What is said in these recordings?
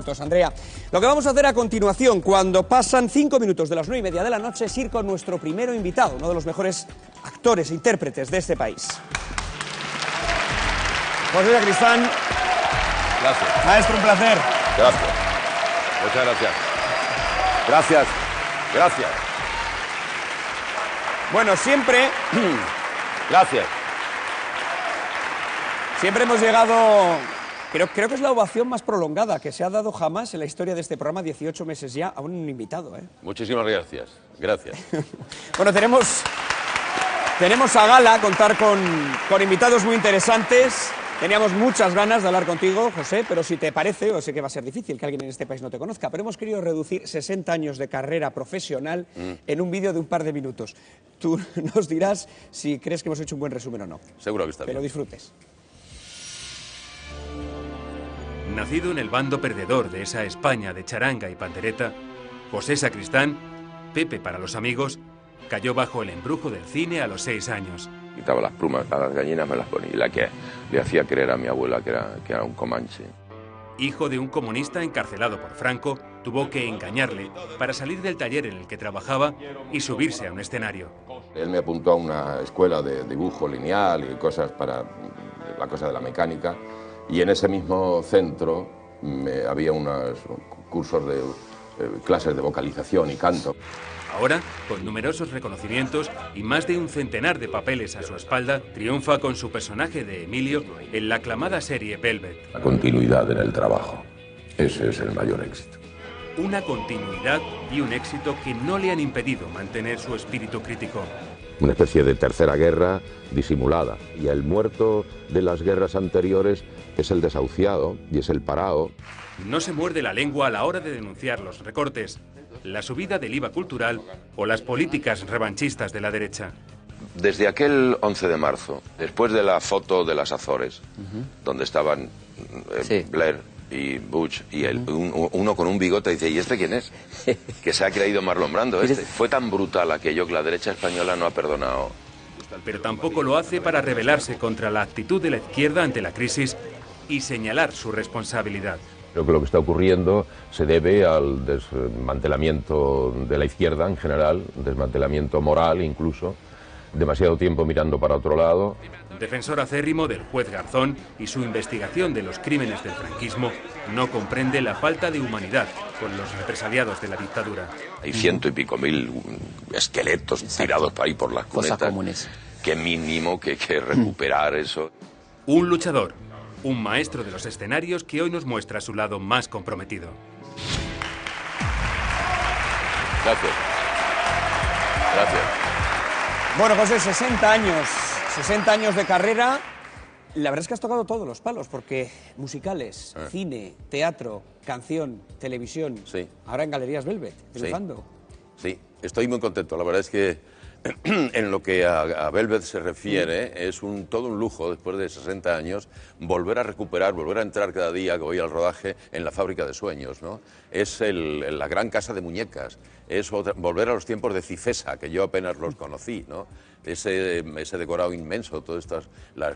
minutos, Andrea. Lo que vamos a hacer a continuación, cuando pasan 5 minutos de las 9:30 de la noche, es ir con nuestro primero invitado, uno de los mejores actores e intérpretes de este país. José Sacristán. Gracias. Maestro, un placer. Gracias. Muchas gracias. Gracias. Gracias. Bueno, siempre... Gracias. Siempre hemos llegado... Creo que es la ovación más prolongada que se ha dado jamás en la historia de este programa, 18 meses ya, a un invitado, ¿eh? Muchísimas gracias. Gracias. Bueno, tenemos a gala contar con invitados muy interesantes. Teníamos muchas ganas de hablar contigo, José, pero si te parece, o sé que va a ser difícil que alguien en este país no te conozca, pero hemos querido reducir 60 años de carrera profesional en un vídeo de un par de minutos. Tú nos dirás si crees que hemos hecho un buen resumen o no. Seguro que está bien. Que lo disfrutes. Nacido en el bando perdedor de esa España de charanga y pandereta, José Sacristán, Pepe para los amigos, cayó bajo el embrujo del cine a los 6 años. Quitaba las plumas a las gallinas, me las ponía. Y la que le hacía creer a mi abuela que era un comanche. Hijo de un comunista encarcelado por Franco, tuvo que engañarle para salir del taller en el que trabajaba y subirse a un escenario. Él me apuntó a una escuela de dibujo lineal y cosas para la cosa de la mecánica. Y en ese mismo centro había unos cursos de clases de vocalización y canto. Ahora, con numerosos reconocimientos y más de un centenar de papeles a su espalda, triunfa con su personaje de Emilio en la aclamada serie Velvet. La continuidad en el trabajo. Ese es el mayor éxito. Una continuidad y un éxito que no le han impedido mantener su espíritu crítico. Una especie de tercera guerra disimulada. Y el muerto de las guerras anteriores es el desahuciado y es el parao. No se muerde la lengua a la hora de denunciar los recortes, la subida del IVA cultural o las políticas revanchistas de la derecha. Desde aquel 11 de marzo, después de la foto de las Azores, donde estaban Blair y Bush y uno con un bigote, dice, ¿y este quién es? Que se ha creído Marlon Brando este. Fue tan brutal aquello que la derecha española no ha perdonado. Pero tampoco lo hace para rebelarse contra la actitud de la izquierda ante la crisis y señalar su responsabilidad. Creo que lo que está ocurriendo se debe al desmantelamiento de la izquierda en general, desmantelamiento moral incluso, demasiado tiempo mirando para otro lado. Defensor acérrimo del juez Garzón y su investigación de los crímenes del franquismo, no comprende la falta de humanidad con los represaliados de la dictadura. Hay 100 y pico mil esqueletos tirados por ahí por las cunetas. Cosas comunes. Qué mínimo que recuperar eso. Un luchador, un maestro de los escenarios que hoy nos muestra su lado más comprometido. Gracias. Gracias. Bueno, José, 60 años de carrera. La verdad es que has tocado todos los palos, porque musicales, cine, teatro, canción, televisión, ahora en Galerías Velvet, triunfando. Sí, estoy muy contento. La verdad es que en lo que a Velvet se refiere, es todo un lujo, después de 60 años, volver a recuperar, volver a entrar cada día que voy al rodaje en la fábrica de sueños, ¿no? Es la gran casa de muñecas, es volver a los tiempos de Cifesa, que yo apenas los conocí, ¿no? Ese decorado inmenso, todas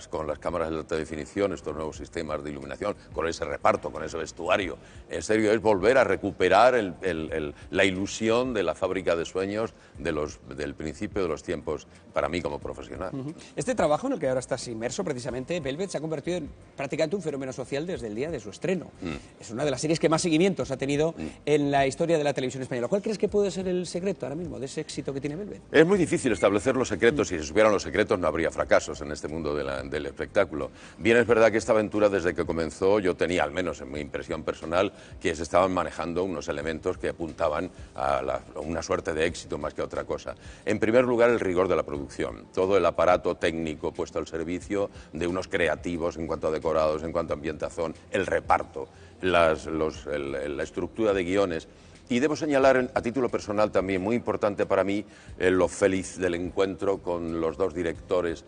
con las cámaras de alta definición, estos nuevos sistemas de iluminación, con ese reparto, con ese vestuario. En serio, es volver a recuperar la ilusión de la fábrica de sueños del principio de los tiempos para mí como profesional. Este trabajo en el que ahora estás inmerso, precisamente, Velvet, se ha convertido en prácticamente un fenómeno social desde el día de su estreno. Es una de las series que más seguimientos ha tenido en la historia de la televisión española. ¿Cuál crees que puede ser el secreto ahora mismo de ese éxito que tiene Velvet? Es muy difícil establecer los secretos. Si se supieran los secretos no habría fracasos en este mundo del espectáculo. Bien, es verdad que esta aventura, desde que comenzó, yo tenía, al menos en mi impresión personal, que se estaban manejando unos elementos que apuntaban a una suerte de éxito más que a otra cosa. En primer lugar, el rigor de la producción. Todo el aparato técnico puesto al servicio de unos creativos en cuanto a decorados, en cuanto a ambientación, el reparto, la estructura de guiones. Y debo señalar, a título personal también, muy importante para mí, lo feliz del encuentro con los dos directores,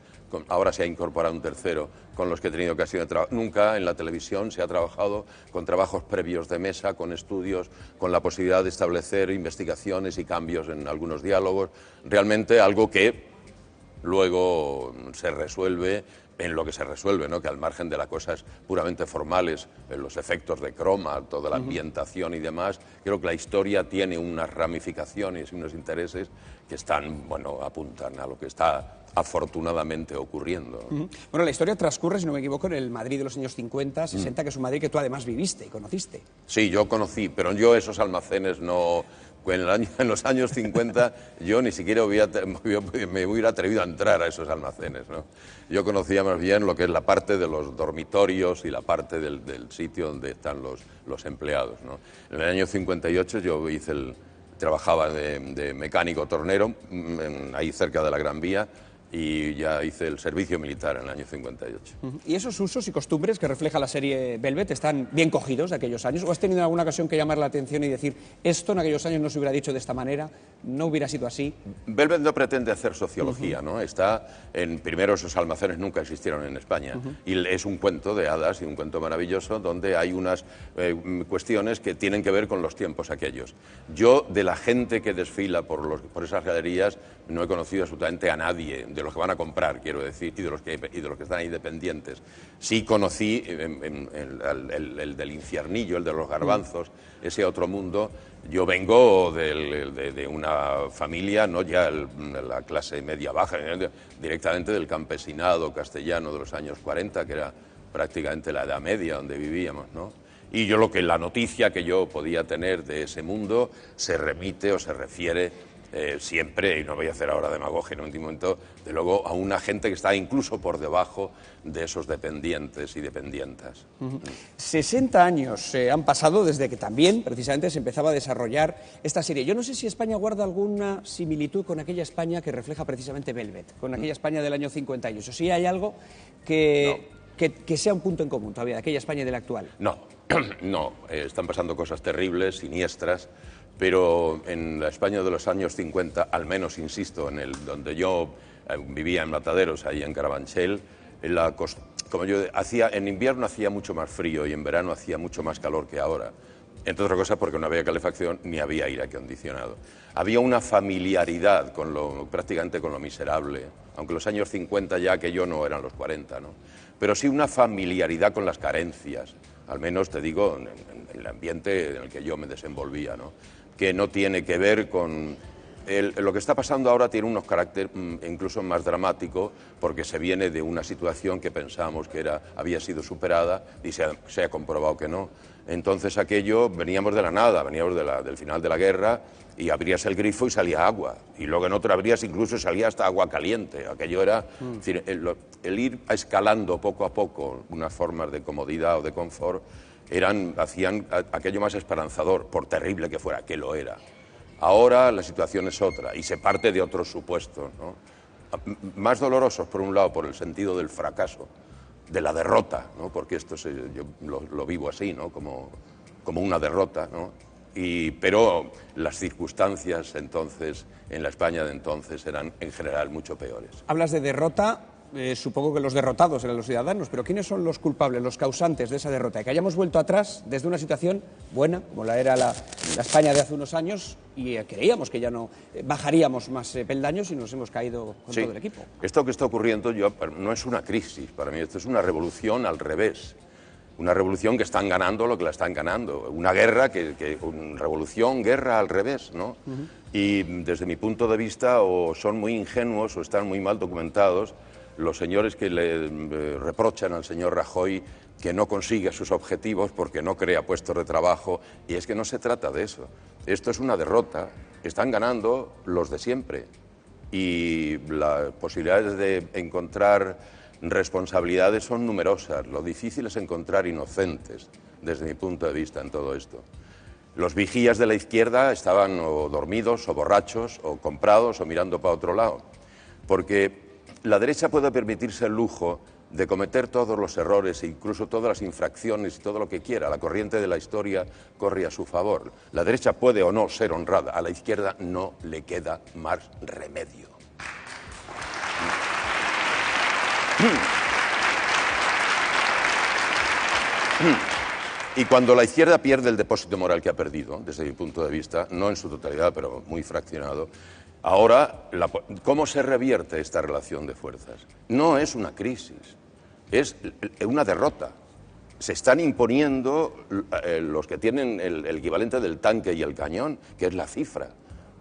ahora se ha incorporado un tercero, con los que he tenido ocasión de trabajar. Nunca en la televisión se ha trabajado con trabajos previos de mesa, con estudios, con la posibilidad de establecer investigaciones y cambios en algunos diálogos. Realmente algo que luego se resuelve en lo que se resuelve, ¿no? Que al margen de las cosas puramente formales, los efectos de croma, toda la ambientación y demás, creo que la historia tiene unas ramificaciones y unos intereses que están, bueno, apuntan a lo que está afortunadamente ocurriendo. Bueno, la historia transcurre, si no me equivoco, en el Madrid de los años 50, 60, que es un Madrid que tú además viviste y conociste. Sí, yo conocí, pero yo esos almacenes no... En los años 50 yo ni siquiera me hubiera atrevido a entrar a esos almacenes, ¿no? Yo conocía más bien lo que es la parte de los dormitorios y la parte del sitio donde están los empleados, ¿no? En el año 58 yo trabajaba de mecánico tornero, ahí cerca de la Gran Vía, y ya hice el servicio militar en el año 58. ¿Y esos usos y costumbres que refleja la serie Velvet están bien cogidos de aquellos años? ¿O has tenido alguna ocasión que llamar la atención y decir, esto en aquellos años no se hubiera dicho de esta manera, no hubiera sido así? Velvet no pretende hacer sociología, ¿no? Primero, esos almacenes nunca existieron en España. Y es un cuento de hadas y un cuento maravilloso donde hay unas cuestiones que tienen que ver con los tiempos aquellos. Yo, de la gente que desfila por esas galerías, no he conocido absolutamente a nadie, de los que van a comprar, quiero decir, y de los que están ahí dependientes. Sí conocí el del infiernillo, el de los garbanzos, ese otro mundo. Yo vengo de una familia, no ya la clase media-baja, directamente del campesinado castellano de los años 40, que era prácticamente la Edad Media donde vivíamos, ¿no? Y yo la noticia que yo podía tener de ese mundo se remite o se refiere siempre, y no voy a hacer ahora demagogia en un último momento, de luego a una gente que está incluso por debajo de esos dependientes y dependientas. 60 años han pasado desde que también, precisamente, se empezaba a desarrollar esta serie. Yo no sé si España guarda alguna similitud con aquella España que refleja precisamente Velvet, con aquella España del año 58. ¿Sí hay algo que sea un punto en común todavía de aquella España y de la actual? No, no. Están pasando cosas terribles, siniestras, pero en la España de los años 50, al menos, insisto, donde yo vivía en Mataderos, ahí en Carabanchel, en invierno hacía mucho más frío y en verano hacía mucho más calor que ahora. Entre otras cosas porque no había calefacción ni había aire acondicionado. Había una familiaridad prácticamente con lo miserable, aunque los años 50 ya aquello no eran los 40, ¿no? Pero sí una familiaridad con las carencias, al menos te digo, en el ambiente en el que yo me desenvolvía, ¿no? Que no tiene que ver con... Lo que está pasando ahora tiene unos caracteres incluso más dramáticos, porque se viene de una situación que pensábamos que había sido superada y se ha comprobado que no. Entonces veníamos de la nada, veníamos del final de la guerra y abrías el grifo y salía agua. Y luego en otro abrías incluso y salía hasta agua caliente. Aquello era... Es decir, el ir escalando poco a poco unas formas de comodidad o de confort hacían aquello más esperanzador, por terrible que fuera, que lo era. Ahora la situación es otra y se parte de otros supuestos, ¿no? Más dolorosos, por un lado, por el sentido del fracaso, de la derrota, ¿no? Porque esto yo lo vivo así, ¿no? Como una derrota, ¿no? Pero las circunstancias entonces, en la España de entonces, eran en general mucho peores. Hablas de derrota. Supongo que los derrotados eran los ciudadanos, pero ¿quiénes son los culpables, los causantes de esa derrota? Que hayamos vuelto atrás desde una situación buena, como la era la España de hace unos años, y creíamos que ya no bajaríamos más peldaños y nos hemos caído con todo el equipo. Esto que está ocurriendo no es una crisis para mí, esto es una revolución al revés. Una revolución que están ganando lo que la están ganando. Una guerra revolución, guerra al revés, ¿no? Y desde mi punto de vista o son muy ingenuos o están muy mal documentados los señores que le reprochan al señor Rajoy que no consigue sus objetivos porque no crea puestos de trabajo, y es que no se trata de eso. Esto es una derrota, están ganando los de siempre, y las posibilidades de encontrar responsabilidades son numerosas. Lo difícil es encontrar inocentes, desde mi punto de vista, en todo esto. Los vigías de la izquierda estaban o dormidos, o borrachos, o comprados, o mirando para otro lado, porque la derecha puede permitirse el lujo de cometer todos los errores e incluso todas las infracciones y todo lo que quiera. La corriente de la historia corre a su favor. La derecha puede o no ser honrada, a la izquierda no le queda más remedio. Y cuando la izquierda pierde el depósito moral que ha perdido, desde mi punto de vista, no en su totalidad, pero muy fraccionado, Ahora, ¿cómo se revierte esta relación de fuerzas? No es una crisis, es una derrota. Se están imponiendo los que tienen el equivalente del tanque y el cañón, que es la cifra,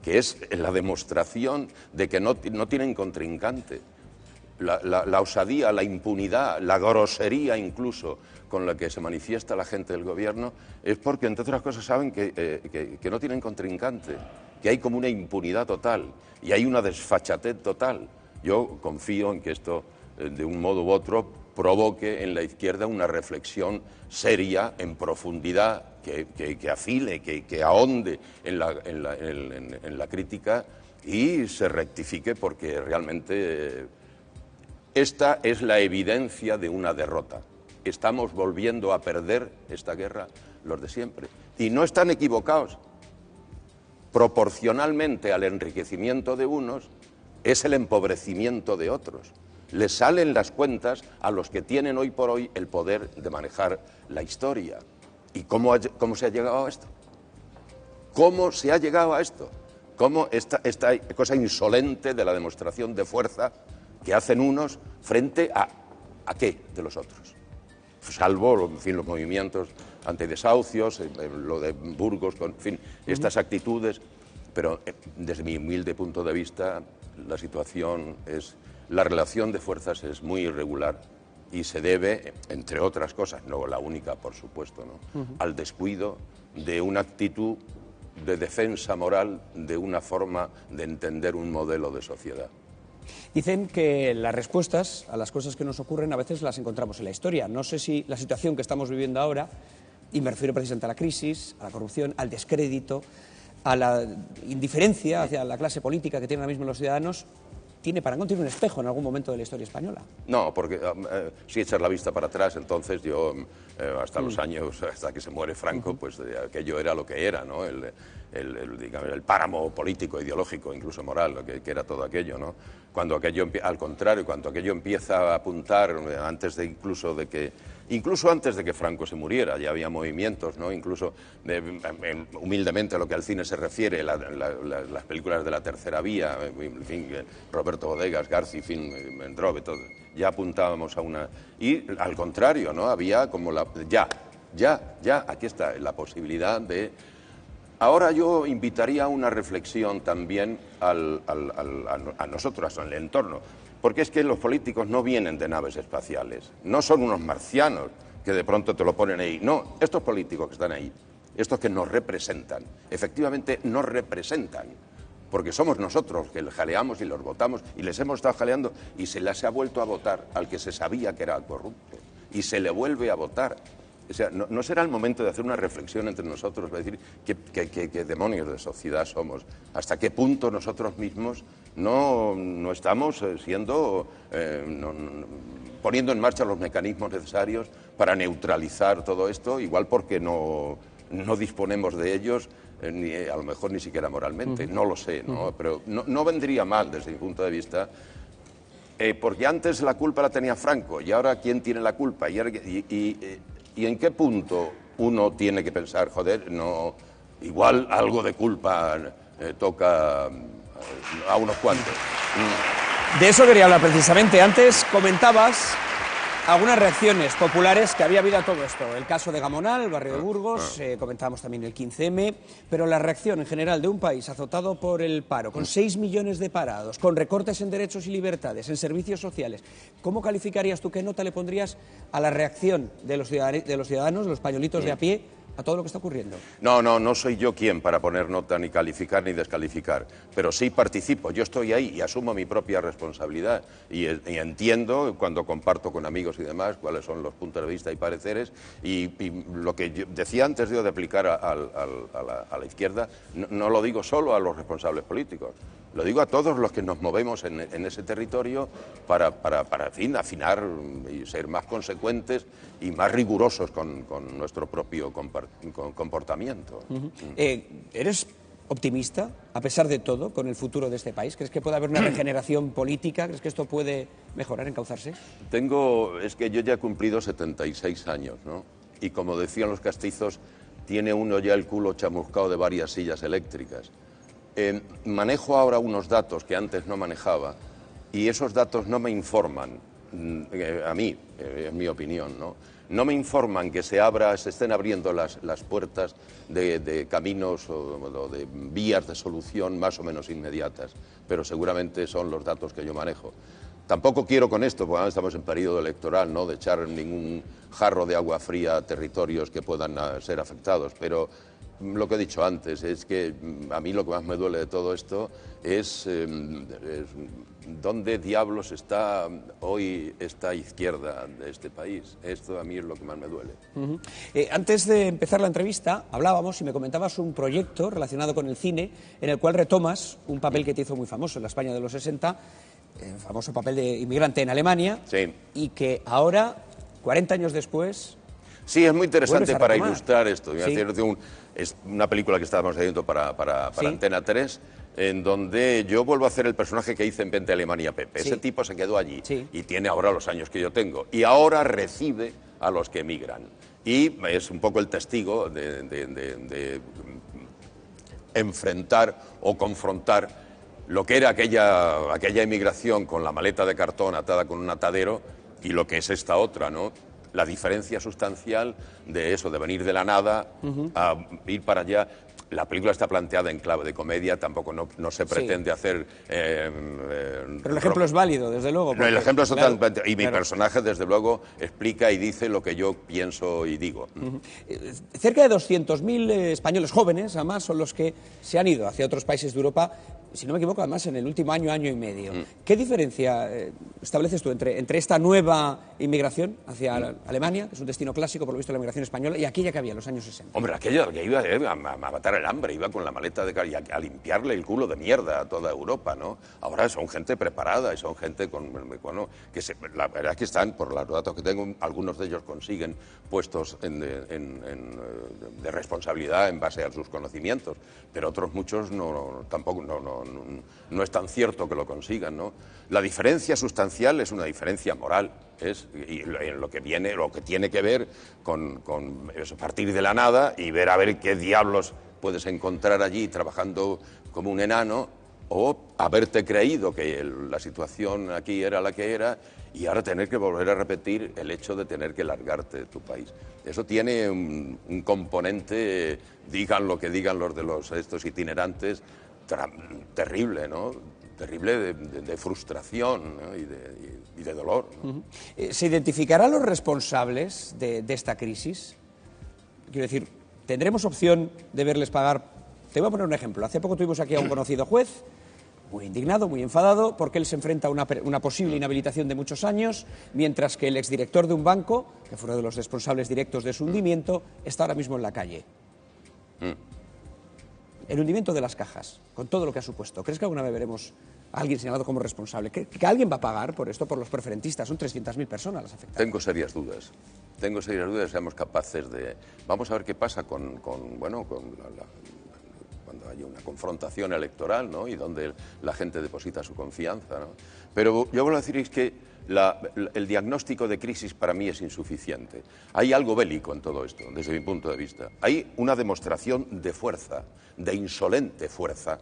que es la demostración de que no tienen contrincante. La osadía, la impunidad, la grosería incluso con la que se manifiesta la gente del gobierno es porque, entre otras cosas, saben que no tienen contrincante, que hay como una impunidad total y hay una desfachatez total. Yo confío en que esto, de un modo u otro, provoque en la izquierda una reflexión seria, en profundidad, que afile, que ahonde en la crítica y se rectifique, porque realmente esta es la evidencia de una derrota. Estamos volviendo a perder esta guerra los de siempre. Y no están equivocados. Proporcionalmente al enriquecimiento de unos es el empobrecimiento de otros. Les salen las cuentas a los que tienen hoy por hoy el poder de manejar la historia. ¿Y cómo se ha llegado a esto? ¿Cómo se ha llegado a esto? ¿Cómo esta cosa insolente de la demostración de fuerza que hacen unos frente a qué de los otros? Salvo, en fin, los movimientos antidesahucios, lo de Burgos, en fin, estas actitudes. Pero desde mi humilde punto de vista, la relación de fuerzas es muy irregular y se debe, entre otras cosas, no la única, por supuesto, ¿no?, al descuido de una actitud de defensa moral de una forma de entender un modelo de sociedad. Dicen que las respuestas a las cosas que nos ocurren a veces las encontramos en la historia. No sé si la situación que estamos viviendo ahora, y me refiero precisamente a la crisis, a la corrupción, al descrédito, a la indiferencia hacia la clase política que tienen ahora mismo los ciudadanos, tiene un espejo en algún momento de la historia española. No, porque si echas la vista para atrás, entonces yo, hasta los años, hasta que se muere Franco, pues aquello era lo que era, ¿no? Digamos, el páramo político, ideológico, incluso moral, que era todo aquello, ¿no? Cuando aquello, al contrario, cuando aquello empieza a apuntar, incluso antes de que Franco se muriera, ya había movimientos, ¿no? Incluso, humildemente, a lo que al cine se refiere, las películas de la tercera vía, en fin, Roberto Bodegas, Garci, Mendrove, todo, ya apuntábamos a una... Y al contrario, ¿no? Había como aquí está la posibilidad de... Ahora yo invitaría a una reflexión también a nosotros, al entorno, porque es que los políticos no vienen de naves espaciales, no son unos marcianos que de pronto te lo ponen ahí. No, estos políticos que están ahí, estos que nos representan, efectivamente nos representan, porque somos nosotros que les jaleamos y los votamos, y les hemos estado jaleando y se les ha vuelto a votar al que se sabía que era corrupto, y se le vuelve a votar. O sea, ¿no será el momento de hacer una reflexión entre nosotros, para decir qué demonios de sociedad somos? ¿Hasta qué punto nosotros mismos no estamos poniendo en marcha los mecanismos necesarios para neutralizar todo esto? Igual porque no disponemos de ellos, a lo mejor ni siquiera moralmente, no lo sé, ¿no? Pero no vendría mal desde mi punto de vista. Porque antes la culpa la tenía Franco, y ahora ¿quién tiene la culpa? ¿Y en qué punto uno tiene que pensar, joder, no, igual algo de culpa toca a unos cuantos? De eso quería hablar precisamente. Antes comentabas algunas reacciones populares que había habido a todo esto. El caso de Gamonal, el barrio de Burgos, comentábamos también el 15M, pero la reacción en general de un país azotado por el paro, con 6 millones de parados, con recortes en derechos y libertades, en servicios sociales. ¿Cómo calificarías tú, qué nota le pondrías a la reacción de los ciudadanos, los españolitos de a pie, a todo lo que está ocurriendo? No soy yo quien para poner nota, ni calificar ni descalificar, pero sí participo, yo estoy ahí y asumo mi propia responsabilidad y entiendo, cuando comparto con amigos y demás, cuáles son los puntos de vista y pareceres, y lo que yo decía antes de aplicar a la izquierda, no lo digo solo a los responsables políticos, lo digo a todos los que nos movemos en ese territorio para en fin, afinar y ser más consecuentes y más rigurosos con nuestro propio comportamiento. ¿Eres optimista, a pesar de todo, con el futuro de este país? ¿Crees que puede haber una regeneración política? ¿Crees que esto puede mejorar, encauzarse? Es que yo ya he cumplido 76 años, ¿no? Y como decían los castizos, tiene uno ya el culo chamuscado de varias sillas eléctricas. Manejo ahora unos datos que antes no manejaba y esos datos no me informan, a mí, en mi opinión, no me informan que se estén abriendo las puertas de caminos o de vías de solución más o menos inmediatas, pero seguramente son los datos que yo manejo. Tampoco quiero con esto, porque ahora estamos en periodo electoral, ¿no?, de echar ningún jarro de agua fría a territorios que puedan ser afectados, pero lo que he dicho antes es que a mí lo que más me duele de todo esto es dónde diablos está hoy esta izquierda de este país. Esto a mí es lo que más me duele. Antes de empezar la entrevista hablábamos y me comentabas un proyecto relacionado con el cine en el cual retomas un papel que te hizo muy famoso en la España de los 60, el famoso papel de inmigrante en Alemania, sí, y que ahora, 40 años después... Sí, es muy interesante para ilustrar esto. Sí. Es una película que estábamos haciendo para Sí. Antena 3, en donde yo vuelvo a hacer el personaje que hice en Vente a Alemania, Pepe. Sí. Ese tipo se quedó allí Sí. y tiene ahora los años que yo tengo. Y ahora recibe a los que emigran. Y es un poco el testigo de enfrentar o confrontar lo que era aquella emigración con la maleta de cartón atada con un atadero y lo que es esta otra, ¿no? La diferencia sustancial de eso, de venir de la nada a ir para allá. La película está planteada en clave de comedia, tampoco no se pretende hacer... Pero el ejemplo es válido, desde luego. Porque, el ejemplo es totalmente... Claro, y mi personaje, desde luego, explica y dice lo que yo pienso y digo. Cerca de 200.000 españoles jóvenes, además, son los que se han ido hacia otros países de Europa, si no me equivoco, además, en el último año, año y medio. ¿Qué diferencia estableces tú entre esta nueva inmigración hacia Alemania, que es un destino clásico, por lo visto, de la inmigración española, y aquella que había en los años 60? Hombre, aquella que iba a matar el hambre, iba con la maleta de y a limpiarle el culo de mierda a toda Europa, ¿no? Ahora son gente preparada y son gente la verdad es que están, por los datos que tengo, algunos de ellos consiguen puestos de responsabilidad en base a sus conocimientos, pero otros muchos no es tan cierto que lo consigan, ¿no? La diferencia sustancial es una diferencia moral, lo que tiene que ver con eso, partir de la nada y ver a ver qué diablos puedes encontrar allí trabajando como un enano, o haberte creído que la situación aquí era la que era y ahora tener que volver a repetir el hecho de tener que largarte de tu país. Eso tiene un componente, digan lo que digan estos itinerantes, terrible, ¿no? Terrible de frustración, ¿no? y de dolor, ¿no? ¿Se identificarán los responsables de esta crisis? Quiero decir, ¿tendremos opción de verles pagar? Te voy a poner un ejemplo. Hace poco tuvimos aquí a un conocido juez, muy indignado, muy enfadado, porque él se enfrenta a una posible inhabilitación de muchos años, mientras que el exdirector de un banco, que fue uno de los responsables directos de su hundimiento, está ahora mismo en la calle. El hundimiento de las cajas, con todo lo que ha supuesto. ¿Crees que alguna vez veremos a alguien señalado como responsable? ¿Que alguien va a pagar por esto, por los preferentistas? Son 300.000 personas las afectadas. Tengo serias dudas. Seamos capaces de... Vamos a ver qué pasa cuando haya una confrontación electoral, ¿no? Y donde la gente deposita su confianza, ¿no? Pero yo vuelvo a decir que el diagnóstico de crisis para mí es insuficiente. Hay algo bélico en todo esto, desde mi punto de vista. Hay una demostración de fuerza, de insolente fuerza,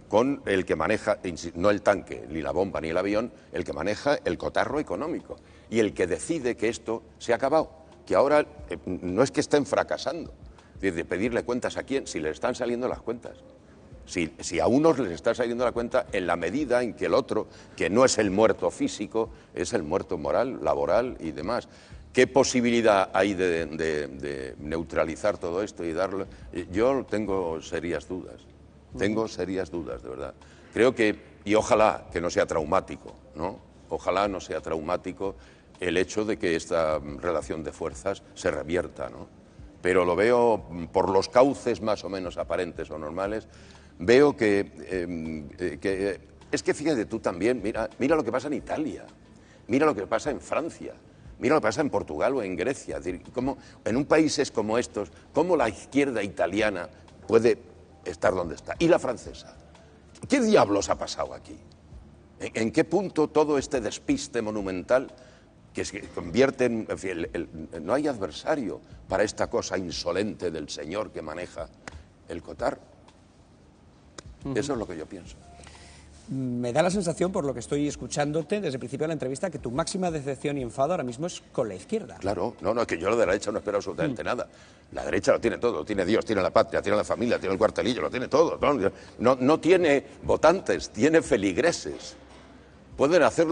con el que maneja, no el tanque, ni la bomba, ni el avión, el que maneja el cotarro económico y el que decide que esto se ha acabado, que ahora no es que estén fracasando, de pedirle cuentas a quién, si les están saliendo las cuentas. Si a unos les está saliendo la cuenta en la medida en que el otro, que no es el muerto físico, es el muerto moral, laboral y demás. ¿Qué posibilidad hay de neutralizar todo esto y darlo? Yo tengo serias dudas. Tengo serias dudas, de verdad. Creo que, y ojalá que no sea traumático, ¿no? Ojalá no sea traumático el hecho de que esta relación de fuerzas se revierta, ¿no? Pero lo veo por los cauces más o menos aparentes o normales. Veo que es que fíjate tú también, mira lo que pasa en Italia, mira lo que pasa en Francia, mira lo que pasa en Portugal o en Grecia. Es decir, cómo, en países como estos, cómo la izquierda italiana puede estar donde está. ¿Y la francesa? ¿Qué diablos ha pasado aquí? ¿En qué punto todo este despiste monumental que se convierte en fin, no hay adversario para esta cosa insolente del señor que maneja el cotar? Eso es lo que yo pienso. Me da la sensación, por lo que estoy escuchándote desde el principio de la entrevista, que tu máxima decepción y enfado ahora mismo es con la izquierda. Claro, no, es que yo lo de la derecha no espero absolutamente nada. La derecha lo tiene todo, lo tiene Dios, tiene la patria, tiene la familia, tiene el cuartelillo, lo tiene todo. No tiene votantes, tiene feligreses. Pueden hacer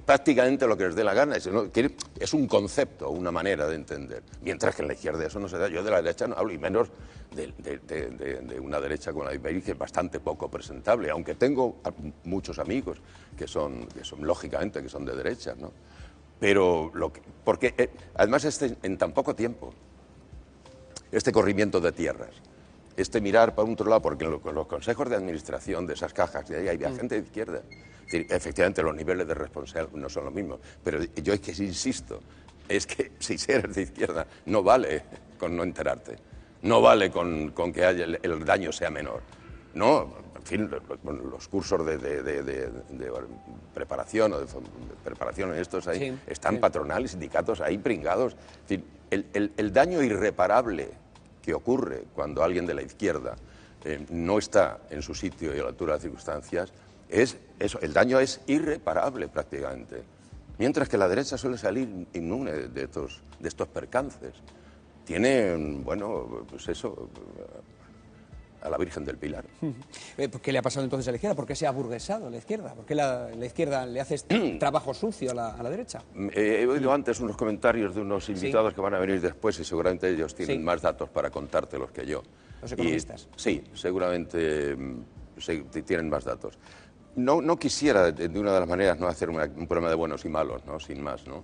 prácticamente lo que les dé la gana. Es un concepto, una manera de entender. Mientras que en la izquierda eso no se da. Yo de la derecha no hablo, y menos de una derecha como la de Iberic, que es bastante poco presentable, aunque tengo muchos amigos que son lógicamente, que son de derecha, ¿no? Pero, porque además en tan poco tiempo, este corrimiento de tierras, mirar para otro lado, porque en los consejos de administración de esas cajas, de ahí hay gente de izquierda. Es decir, efectivamente, los niveles de responsabilidad no son los mismos, pero yo es que insisto, es que si eres de izquierda, no vale con no enterarte, no vale con que el daño sea menor. No, en fin, los cursos de preparación o de preparación en estos ahí están patronales, sindicatos ahí pringados. Es decir, el daño irreparable que ocurre cuando alguien de la izquierda no está en su sitio y a la altura de las circunstancias, el daño es irreparable prácticamente. Mientras que la derecha suele salir inmune de estos percances. Tiene, bueno, pues eso, a la Virgen del Pilar. ¿Qué le ha pasado entonces a la izquierda? ¿Por qué se ha aburguesado la izquierda? ¿Por qué la izquierda le hace este trabajo sucio a la derecha? He oído antes unos comentarios de unos invitados que van a venir después y seguramente ellos tienen más datos para contártelos que yo. ¿Los economistas? Sí, seguramente tienen más datos. No quisiera, de una de las maneras, no hacer un problema de buenos y malos, ¿no? Sin más, ¿no?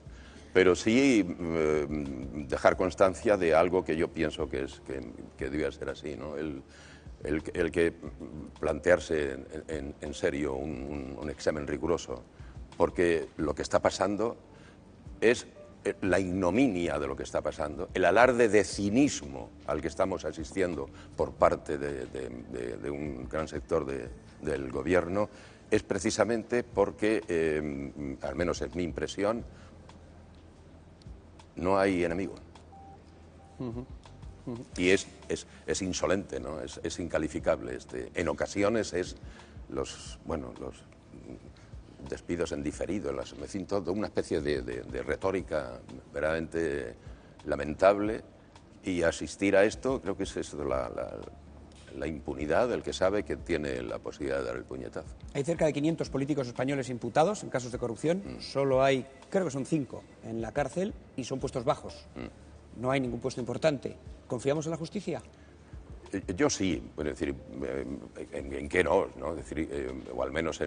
Pero sí dejar constancia de algo que yo pienso que debía ser así, ¿no? El que plantearse en serio un examen riguroso, porque lo que está pasando es la ignominia de lo que está pasando, el alarde de cinismo al que estamos asistiendo por parte de un gran sector del gobierno, es precisamente porque, al menos es mi impresión, no hay enemigo. Y es insolente, ¿no? Es incalificable. En ocasiones es los despidos en diferido, me siento de una especie de retórica verdaderamente lamentable, y asistir a esto creo que es eso, la impunidad del que sabe que tiene la posibilidad de dar el puñetazo. Hay cerca de 500 políticos españoles imputados en casos de corrupción. Solo hay, creo que son 5 en la cárcel, y son puestos bajos. No hay ningún puesto importante. ¿Confiamos en la justicia? Yo sí, es decir, ¿en qué no? Es decir, o al menos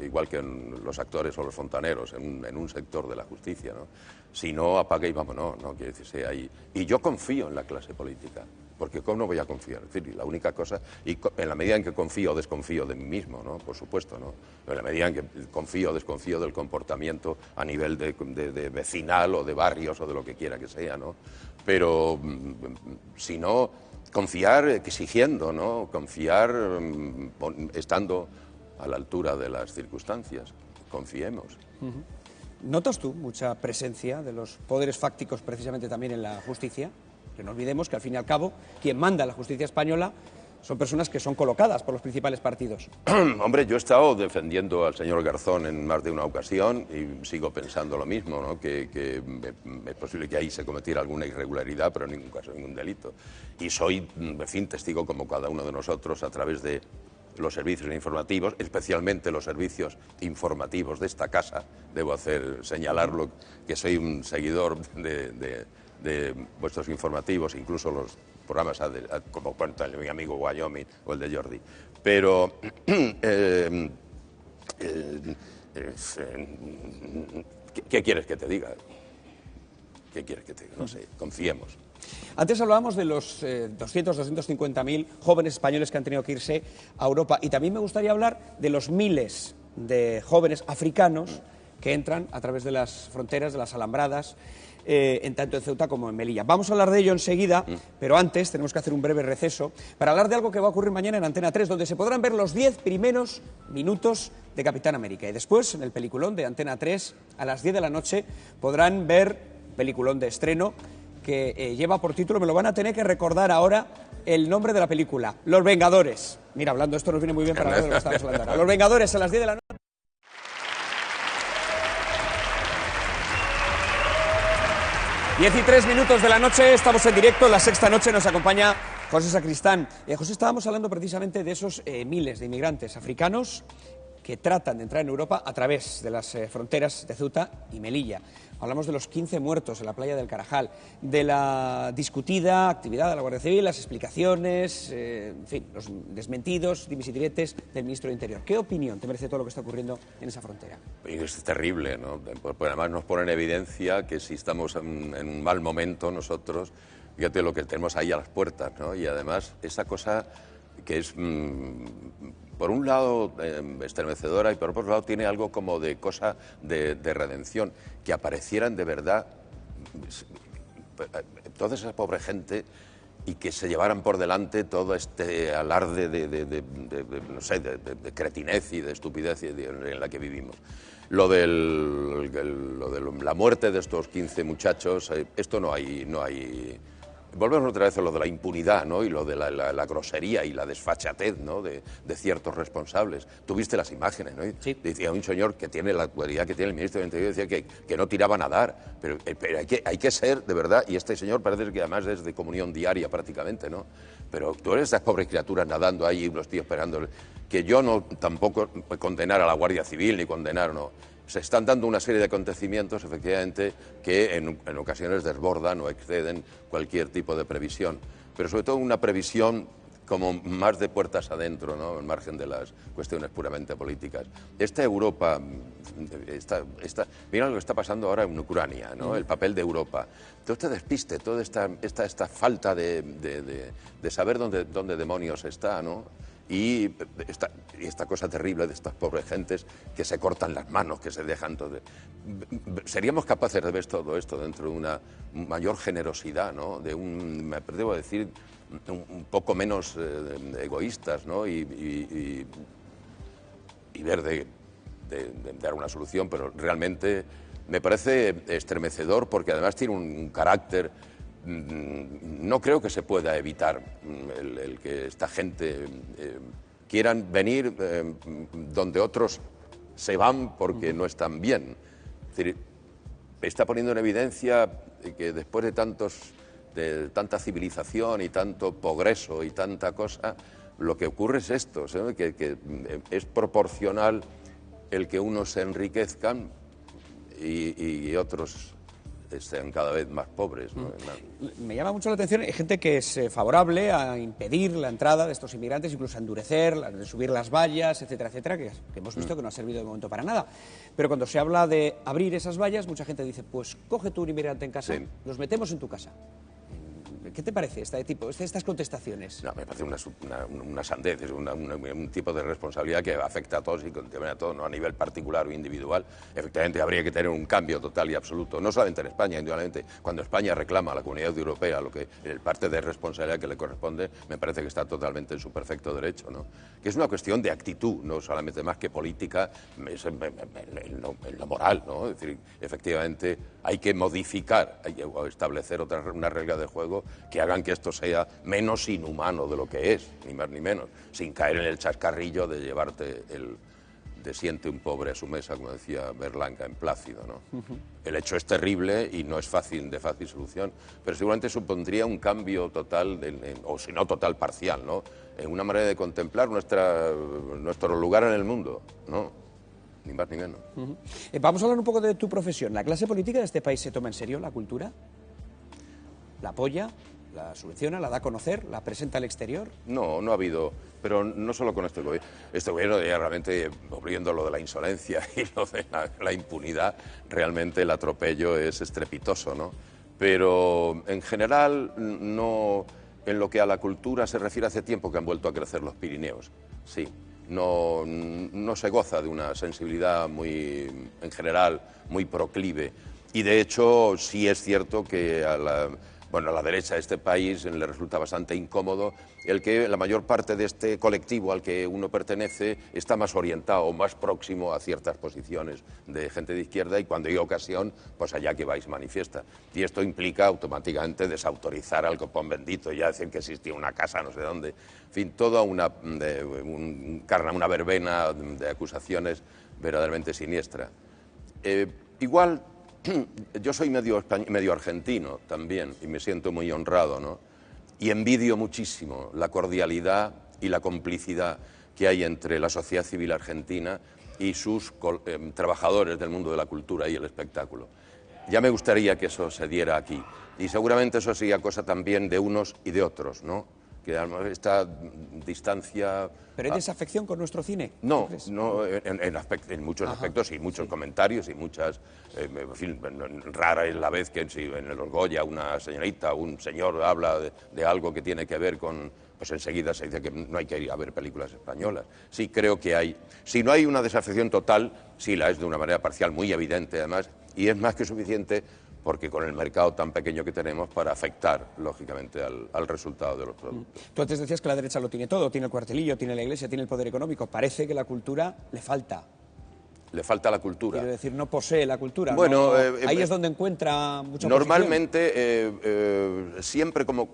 igual que en los actores o los fontaneros, en un sector de la justicia, ¿no? Si no, apague y vámonos, ¿no? Quiere decirse ahí. Y yo confío en la clase política, porque ¿cómo no voy a confiar? Es decir, la única cosa, y en la medida en que confío o desconfío de mí mismo, ¿no? Por supuesto, ¿no? En la medida en que confío o desconfío del comportamiento a nivel de vecinal o de barrios o de lo que quiera que sea, ¿no? Pero si no, confiar exigiendo, ¿no? Confiar estando a la altura de las circunstancias. Confiemos. ¿Notas tú mucha presencia de los poderes fácticos precisamente también en la justicia? Que no olvidemos que al fin y al cabo quien manda en la justicia española son personas que son colocadas por los principales partidos. Hombre, yo he estado defendiendo al señor Garzón en más de una ocasión y sigo pensando lo mismo, ¿no? Que es posible que ahí se cometiera alguna irregularidad, pero en ningún caso ningún delito. Y soy, en fin, testigo como cada uno de nosotros a través de los servicios informativos, especialmente los servicios informativos de esta casa. Debo señalarlo, que soy un seguidor de vuestros informativos, incluso los programas como cuenta mi amigo Wyoming o el de Jordi. Pero ¿qué quieres que te diga? ¿Qué quieres que te diga? No sé, confiemos. Antes hablábamos de los 250.000 jóvenes españoles que han tenido que irse a Europa, y también me gustaría hablar de los miles de jóvenes africanos que entran a través de las fronteras, de las alambradas, tanto en Ceuta como en Melilla. Vamos a hablar de ello enseguida, pero antes tenemos que hacer un breve receso para hablar de algo que va a ocurrir mañana en Antena 3, donde se podrán ver los 10 primeros minutos de Capitán América. Y después, en el peliculón de Antena 3, a las 10 de la noche, podrán ver peliculón de estreno que lleva por título, me lo van a tener que recordar ahora, el nombre de la película, Los Vengadores. Mira, hablando esto nos viene muy bien para hablar de lo que estamos hablando ahora. Los Vengadores a las 10 de la noche. 13 minutos de la noche, estamos en directo, la sexta noche nos acompaña José Sacristán. José, estábamos hablando precisamente de esos miles de inmigrantes africanos que tratan de entrar en Europa a través de las fronteras de Ceuta y Melilla. Hablamos de los 15 muertos en la playa del Carajal, de la discutida actividad de la Guardia Civil, las explicaciones, en fin, los desmentidos, dimis y diretes del ministro de Interior. ¿Qué opinión te merece todo lo que está ocurriendo en esa frontera? Es terrible, ¿no? Pues además nos pone en evidencia que si estamos en un mal momento nosotros, fíjate lo que tenemos ahí a las puertas, ¿no? Y además esa cosa que es, por un lado, estremecedora y por otro lado tiene algo como de cosa de redención, que aparecieran de verdad toda esa pobre gente y que se llevaran por delante todo este alarde no sé, de cretinez y de estupidez en la que vivimos. Lo de la muerte de estos 15 muchachos, esto no hay. Volvemos otra vez a lo de la impunidad, ¿no? Y lo de la grosería y la desfachatez, ¿no? de ciertos responsables. Tú viste las imágenes, ¿no? Sí. Decía un señor que tiene la autoridad que tiene el ministro de Interior, decía que no tiraba a nadar, pero hay que ser, de verdad, y este señor parece que además es de comunión diaria prácticamente, ¿no? Pero tú eres esas pobres criaturas nadando ahí y los tíos esperando, que yo no tampoco condenar a la Guardia Civil ni condenar, no. Se están dando una serie de acontecimientos, efectivamente, que en ocasiones desbordan o exceden cualquier tipo de previsión. Pero sobre todo una previsión como más de puertas adentro, ¿no? Al margen de las cuestiones puramente políticas. Esta Europa, mira lo que está pasando ahora en Ucrania, ¿no? El papel de Europa. Todo este despiste, toda esta falta de saber dónde demonios está, ¿no? Y esta cosa terrible de estas pobres gentes que se cortan las manos, que se dejan todo. Seríamos capaces de ver todo esto dentro de una mayor generosidad, ¿no? Me atrevo a decir, un poco menos egoístas, ¿no? Y ver de dar una solución, pero realmente me parece estremecedor porque además tiene un carácter. No creo que se pueda evitar el que esta gente quieran venir donde otros se van porque no están bien. Es decir, está poniendo en evidencia que después de tanta civilización y tanto progreso y tanta cosa, lo que ocurre es esto, ¿sabes? Que es proporcional el que unos se enriquezcan y otros sean cada vez más pobres, ¿no? Me llama mucho la atención, hay gente que es favorable a impedir la entrada de estos inmigrantes, incluso a endurecer, a subir las vallas, etcétera, etcétera, que hemos visto que no ha servido de momento para nada. Pero cuando se habla de abrir esas vallas, mucha gente dice, pues coge tú un inmigrante en casa, sí, los metemos en tu casa. ¿Qué te parece estas contestaciones? No, me parece una sandez, es un tipo de responsabilidad que afecta a todos y contamina a todos, no a nivel particular o individual. Efectivamente, habría que tener un cambio total y absoluto, no solamente en España, indudablemente. Cuando España reclama a la Comunidad Europea lo que el parte de responsabilidad que le corresponde, me parece que está totalmente en su perfecto derecho, ¿no? Que es una cuestión de actitud, no solamente más que política, es en lo moral, ¿no? Es decir, efectivamente, hay que modificar o establecer una regla de juego que hagan que esto sea menos inhumano de lo que es, ni más ni menos, sin caer en el chascarrillo de llevarte de siente un pobre a su mesa, como decía Berlanga en Plácido, ¿no? El hecho es terrible y no es de fácil solución, pero seguramente supondría un cambio total, o si no total, parcial, ¿no? En una manera de contemplar nuestro lugar en el mundo, ¿no? Ni más ni menos. Vamos a hablar un poco de tu profesión. ¿La clase política de este país se toma en serio la cultura? ¿La apoya? ¿La subvenciona? ¿La da a conocer? ¿La presenta al exterior? No ha habido, pero no solo con este gobierno. Este gobierno ya realmente, volviendo lo de la insolencia y lo de la impunidad, realmente el atropello es estrepitoso, ¿no? Pero en general, no, en lo que a la cultura se refiere, hace tiempo que han vuelto a crecer los Pirineos, sí. No se goza de una sensibilidad en general, muy proclive. Y de hecho, sí es cierto que bueno, a la derecha de este país le resulta bastante incómodo el que la mayor parte de este colectivo al que uno pertenece está más orientado o más próximo a ciertas posiciones de gente de izquierda, y cuando hay ocasión, pues allá que vais manifiesta. Y esto implica automáticamente desautorizar al copón bendito, ya decir que existía una casa no sé dónde, en fin, toda una verbena de acusaciones verdaderamente siniestra. Igual, yo soy medio argentino también, y me siento muy honrado, ¿no? Y envidio muchísimo la cordialidad y la complicidad que hay entre la sociedad civil argentina y sus trabajadores del mundo de la cultura y el espectáculo. Ya me gustaría que eso se diera aquí, y seguramente eso sería cosa también de unos y de otros, ¿no? Que esta distancia... ¿Pero hay desafección con nuestro cine? No, no, en muchos aspectos y muchos comentarios y muchas... en fin, rara es la vez que en los Goya una señorita o un señor habla de algo que tiene que ver con... Pues enseguida se dice que no hay que ir a ver películas españolas. Sí, creo que hay... Si no hay una desafección total, sí la es de una manera parcial, muy evidente además, y es más que suficiente porque con el mercado tan pequeño que tenemos para afectar, lógicamente, al resultado de los productos. Tú antes decías que la derecha lo tiene todo, tiene el cuartelillo, tiene la Iglesia, tiene el poder económico. Parece que la cultura le falta. Le falta la cultura. Quiero decir, no posee la cultura. Bueno, no, ahí es donde encuentra mucha normalmente, siempre como...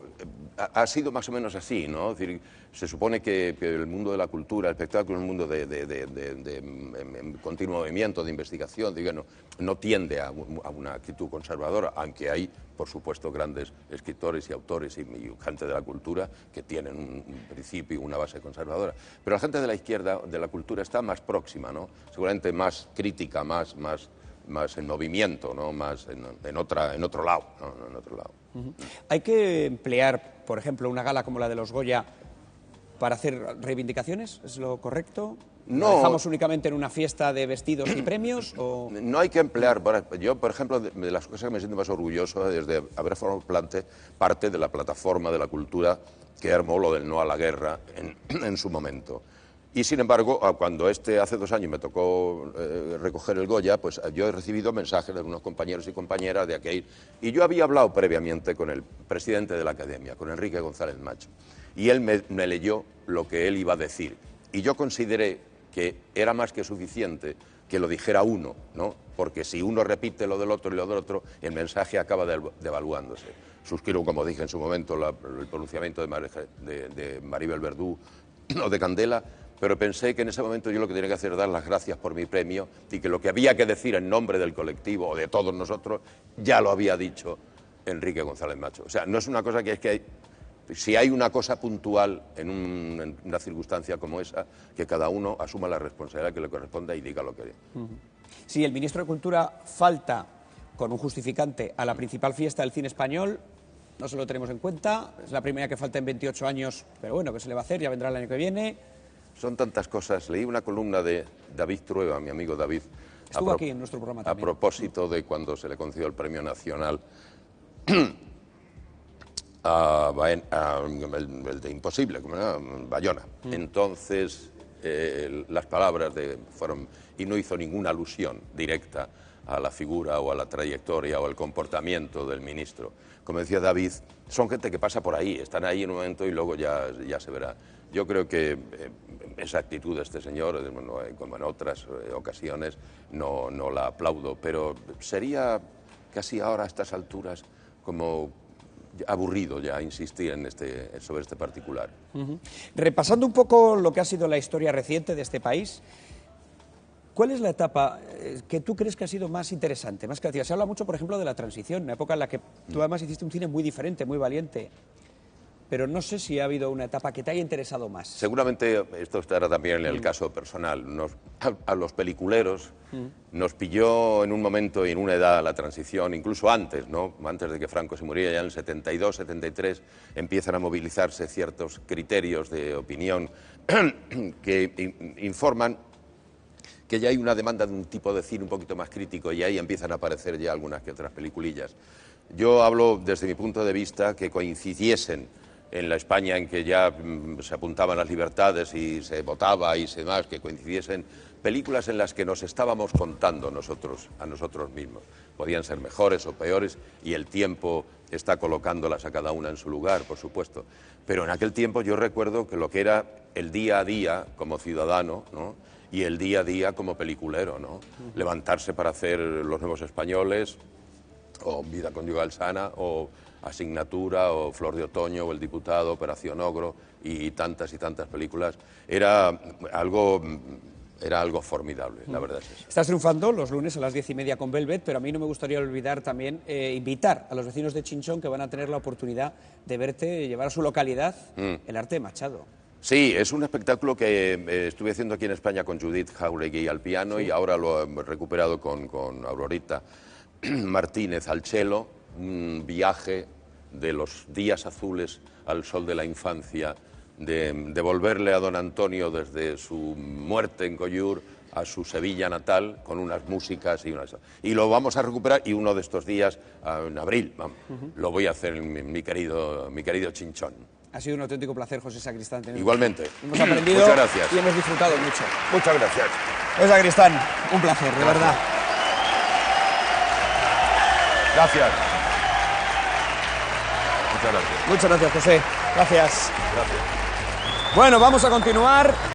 Ha sido más o menos así, ¿no? Es decir, se supone que el mundo de la cultura, el espectáculo, es un mundo en continuo movimiento, de investigación, digamos, no tiende a una actitud conservadora, aunque hay, por supuesto, grandes escritores y autores y gente de la cultura que tienen un principio y una base conservadora. Pero la gente de la izquierda, de la cultura, está más próxima, ¿no? Seguramente más crítica, más en movimiento, ¿no? Más en otro lado, ¿no? En otro lado. ¿Hay que emplear, por ejemplo, una gala como la de los Goya para hacer reivindicaciones? ¿Es lo correcto? No. ¿Lo dejamos únicamente en una fiesta de vestidos y premios? ¿O? No hay que emplear... Yo, por ejemplo, de las cosas que me siento más orgulloso es de haber formado parte de la plataforma de la cultura que armó lo del no a la guerra en su momento. Y sin embargo, cuando hace 2 años me tocó recoger el Goya, pues yo he recibido mensajes de algunos compañeros y compañeras de aquel. Y yo había hablado previamente con el presidente de la Academia, con Enrique González Macho. Y él me leyó lo que él iba a decir. Y yo consideré que era más que suficiente que lo dijera uno, ¿no? Porque si uno repite lo del otro y lo del otro, el mensaje acaba devaluándose. Suscribo, como dije en su momento, el pronunciamiento de Maribel Verdú o de Candela, pero pensé que en ese momento yo lo que tenía que hacer era dar las gracias por mi premio y que lo que había que decir en nombre del colectivo o de todos nosotros ya lo había dicho Enrique González Macho. O sea, no es una cosa que es que si hay una cosa puntual en una circunstancia como esa, que cada uno asuma la responsabilidad que le corresponda y diga lo que... Si el ministro de Cultura falta con un justificante a la principal fiesta del cine español, no se lo tenemos en cuenta, es la primera que falta en 28 años, pero bueno, ¿qué se le va a hacer? Ya vendrá el año que viene. Son tantas cosas. Leí una columna de David Trueba, mi amigo David. Estuvo aquí en nuestro programa también. A propósito de cuando se le concedió el Premio Nacional el de Imposible, como era Bayona. Entonces, las palabras fueron... Y no hizo ninguna alusión directa a la figura o a la trayectoria o al comportamiento del ministro. Como decía David, son gente que pasa por ahí, están ahí en un momento y luego ya se verá. Yo creo que esa actitud de este señor, como en otras ocasiones, no la aplaudo, pero sería casi ahora a estas alturas como aburrido ya insistir sobre este particular. Repasando un poco lo que ha sido la historia reciente de este país, ¿cuál es la etapa que tú crees que ha sido más interesante, más creativa? Se habla mucho, por ejemplo, de la transición, una época en la que tú además hiciste un cine muy diferente, muy valiente. Pero no sé si ha habido una etapa que te haya interesado más. Seguramente esto estará también en el caso personal. A los peliculeros nos pilló en un momento y en una edad la transición, incluso antes, ¿no? Antes de que Franco se muriera, ya en el 72, 73, empiezan a movilizarse ciertos criterios de opinión que informan que ya hay una demanda de un tipo de cine un poquito más crítico y ahí empiezan a aparecer ya algunas que otras peliculillas. Yo hablo desde mi punto de vista que coincidiesen en la España en que ya se apuntaban las libertades y se votaba y demás, que coincidiesen películas en las que nos estábamos contando a nosotros mismos. Podían ser mejores o peores y el tiempo está colocándolas a cada una en su lugar, por supuesto. Pero en aquel tiempo yo recuerdo que lo que era el día a día como ciudadano, ¿no?, y el día a día como peliculero, ¿no? Levantarse para hacer Los Nuevos Españoles, o Vida Conyugal Sana, o Asignatura, o Flor de Otoño, o El Diputado, Operación Ogro, y tantas películas, era algo formidable, la verdad es eso. Estás triunfando los lunes a las 10:30 con Velvet, pero a mí no me gustaría olvidar también invitar a los vecinos de Chinchón que van a tener la oportunidad de verte llevar a su localidad el arte de Machado. Sí, es un espectáculo que estuve haciendo aquí en España con Judith Jauregui al piano, sí, y ahora lo he recuperado con Aurorita Martínez al cello, un viaje de los días azules al sol de la infancia, de devolverle a don Antonio desde su muerte en Collur a su Sevilla natal, con unas músicas y lo vamos a recuperar, y uno de estos días, en abril, lo voy a hacer en mi querido Chinchón. Ha sido un auténtico placer, José Sacristán. Igualmente. Hemos aprendido. Muchas gracias. Y hemos disfrutado mucho. Muchas gracias. José Sacristán, un placer, de verdad. Gracias. Muchas gracias. Muchas gracias, José. Gracias. Gracias. Bueno, vamos a continuar.